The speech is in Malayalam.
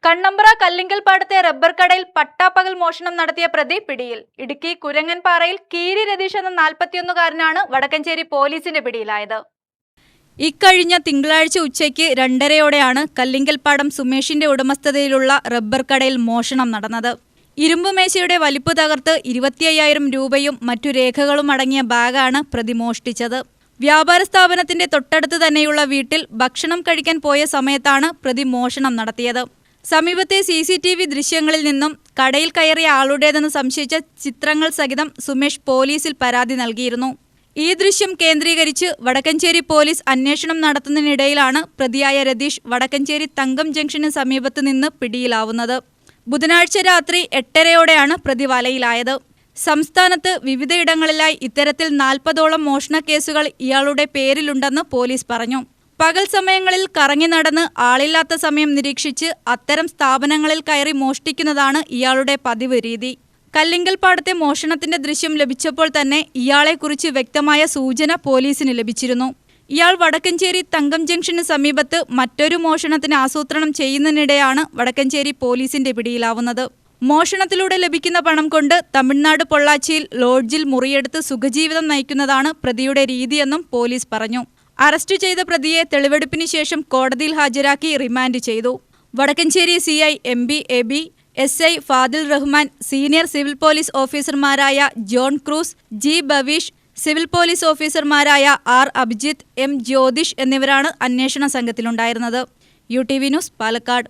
കണ്ണമ്പ്ര കല്ലിങ്കൽപ്പാടത്തെ റബ്ബർ കടയിൽ പട്ടാപ്പകൽ മോഷണം നടത്തിയ പ്രതി പിടിയിൽ. ഇടുക്കി കുരങ്ങൻപാറയിൽ കീരി രതീഷ് എന്ന 41-കാരനാണ് വടക്കഞ്ചേരി പോലീസിന്റെ പിടിയിലായത്. ഇക്കഴിഞ്ഞ തിങ്കളാഴ്ച ഉച്ചയ്ക്ക് 2:30-യോടെയാണ് കല്ലിങ്കൽപ്പാടം സുമേഷിന്റെ ഉടമസ്ഥതയിലുള്ള റബ്ബർ കടയിൽ മോഷണം നടന്നത്. ഇരുമ്പുമേശയുടെ വലിപ്പ് തകർത്ത് 25,000 രൂപയും മറ്റു രേഖകളും അടങ്ങിയ ബാഗാണ് പ്രതി മോഷ്ടിച്ചത്. വ്യാപാര സ്ഥാപനത്തിന്റെ തൊട്ടടുത്ത് തന്നെയുള്ള വീട്ടിൽ ഭക്ഷണം കഴിക്കാൻ പോയ സമയത്താണ് പ്രതി മോഷണം നടത്തിയത്. സമീപത്തെ CCTV ദൃശ്യങ്ങളിൽ നിന്നും കടയിൽ കയറിയ ആളുടേതെന്ന് സംശയിച്ച ചിത്രങ്ങൾ സഹിതം സുമേഷ് പോലീസിൽ പരാതി നൽകിയിരുന്നു. ഈ ദൃശ്യം കേന്ദ്രീകരിച്ച് വടക്കഞ്ചേരി പോലീസ് അന്വേഷണം നടത്തുന്നതിനിടയിലാണ് പ്രതിയായ രതീഷ് വടക്കഞ്ചേരി തങ്കം ജംഗ്ഷന് സമീപത്ത് നിന്ന് പിടിയിലാവുന്നത്. ബുധനാഴ്ച രാത്രി 8:30-യോടെയാണ് പ്രതി വലയിലായത്. സംസ്ഥാനത്ത് വിവിധയിടങ്ങളിലായി ഇത്തരത്തിൽ 40ഓളം മോഷണ കേസുകൾ ഇയാളുടെ പേരിലുണ്ടെന്ന് പോലീസ് പറഞ്ഞു. പകൽ സമയങ്ങളിൽ കറങ്ങി നടന്ന് ആളില്ലാത്ത സമയം നിരീക്ഷിച്ച് അത്തരം സ്ഥാപനങ്ങളിൽ കയറി മോഷ്ടിക്കുന്നതാണ് ഇയാളുടെ പതിവ് രീതി. കല്ലിങ്കൽപ്പാടത്തെ മോഷണത്തിന്റെ ദൃശ്യം ലഭിച്ചപ്പോൾ തന്നെ ഇയാളെക്കുറിച്ച് വ്യക്തമായ സൂചന പോലീസിന് ലഭിച്ചിരുന്നു. ഇയാൾ വടക്കഞ്ചേരി തങ്കം ജംഗ്ഷന് സമീപത്ത് മറ്റൊരു മോഷണത്തിന് ആസൂത്രണം ചെയ്യുന്നതിനിടെയാണ് വടക്കഞ്ചേരി പോലീസിന്റെ പിടിയിലാവുന്നത്. മോഷണത്തിലൂടെ ലഭിക്കുന്ന പണം കൊണ്ട് തമിഴ്നാട് പൊള്ളാച്ചിയിൽ ലോഡ്ജിൽ മുറിയെടുത്ത് സുഖജീവിതം നയിക്കുന്നതാണ് പ്രതിയുടെ രീതിയെന്നും പോലീസ് പറഞ്ഞു. അറസ്റ്റ് ചെയ്ത പ്രതിയെ തെളിവെടുപ്പിന് ശേഷം കോടതിയിൽ ഹാജരാക്കി റിമാൻഡ് ചെയ്തു. Vadakkanchery CI MB AB, SI Fadil Rahman, senior civil police ഓഫീസർമാരായ John Cruz, G Baveesh, civil police ഓഫീസർമാരായ R അഭിജിത്ത്, M ജ്യോതിഷ് എന്നിവരാണ് അന്വേഷണ സംഘത്തിലുണ്ടായിരുന്നത്. UTV news, Palakkad.